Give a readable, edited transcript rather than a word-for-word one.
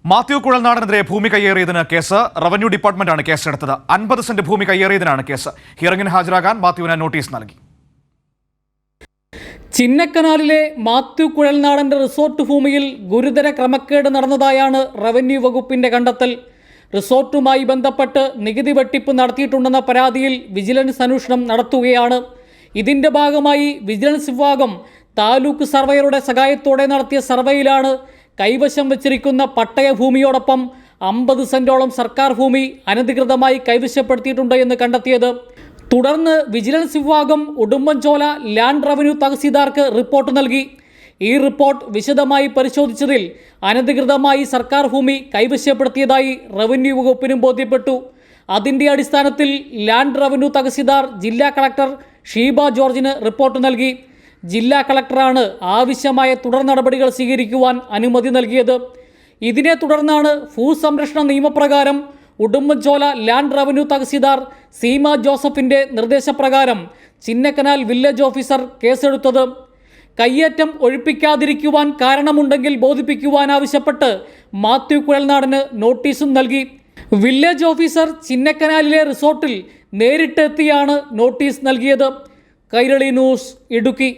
മാത്യു കുഴൽനാടനെതിരെ ഭൂമി കയ്യേറിയതിന് case. Revenue ഡിപ്പാർട്ട്മെന്റാണ് കേസെടുത്തത്. 50 saint ഭൂമി കയ്യേറിയതിനാണ് കേസ്. ഹിയറിംഗിന് ഹാജരാകാൻ മാത്യുവിന് നോട്ടീസ് നൽകി. ചിന്നക്കനാലിലെ മാത്യു കുഴൽനാടന്റെ റിസോർട്ട് ഭൂമിയിൽ ഗുരുതര ക്രമക്കേട് നടന്നതായാണ് റവന്യൂ വകുപ്പിന്റെ കണ്ടെത്തൽ. റിസോർട്ടുമായി ബന്ധപ്പെട്ട് നികുതി വെട്ടിപ്പ് നടത്തിയിട്ടുണ്ടെന്ന പരാതിയിൽ വിജിലൻസ് അന്വേഷണം നടത്തുകയാണ്. ഇതിന്റെ ഭാഗമായി വിജിലൻസ് വിഭാഗം താലൂക്ക് സർവേയറുടെ സഹായത്തോടെ നടത്തിയ സർവേയിലാണ് കൈവശം വച്ചിരിക്കുന്ന പട്ടയഭൂമിയോടൊപ്പം 50 സെന്റോളം സർക്കാർ ഭൂമി അനധികൃതമായി കൈവശപ്പെടുത്തിയിട്ടുണ്ട് എന്ന് കണ്ടെത്തിയത്. തുടർന്ന് വിജിലൻസ് വിഭാഗം ഉടുമ്പൻചോല ലാൻഡ് റവന്യൂ തഹസീൽദാർക്ക് റിപ്പോർട്ട് നൽകി. ഈ റിപ്പോർട്ട് വിശദമായി പരിശോധിച്ചതിൽ അനധികൃതമായി സർക്കാർ ഭൂമി കൈവശപ്പെടുത്തിയതായി റവന്യൂ വകുപ്പിനും ബോധ്യപ്പെട്ടു. അതിൻ്റെ അടിസ്ഥാനത്തിൽ ലാൻഡ് റവന്യൂ തഹസീൽദാർ ജില്ലാ കളക്ടർ ഷീബ ജോർജിന് റിപ്പോർട്ട് നൽകി. ജില്ലാ കളക്ടറാണ് ആവശ്യമായ തുടർ നടപടികൾ സ്വീകരിക്കുവാൻ അനുമതി നൽകിയത്. ഇതിനെ തുടർന്നാണ് ഭൂസംരക്ഷണ നിയമപ്രകാരം ഉടുമ്പൻചോല ലാൻഡ് റവന്യൂ തഹസീൽദാർ സീമ ജോസഫിൻ്റെ നിർദ്ദേശപ്രകാരം ചിന്നക്കനാൽ വില്ലേജ് ഓഫീസർ കേസെടുത്തത്. കയ്യേറ്റം ഒഴിപ്പിക്കാതിരിക്കുവാൻ കാരണമുണ്ടെങ്കിൽ ബോധിപ്പിക്കുവാൻ ആവശ്യപ്പെട്ട് മാത്യു കുഴൽനാടന് നോട്ടീസും നൽകി. വില്ലേജ് ഓഫീസർ ചിന്നക്കനാലിലെ റിസോർട്ടിൽ നേരിട്ടെത്തിയാണ് നോട്ടീസ് നൽകിയത്. കൈരളി ന്യൂസ്, ഇടുക്കി.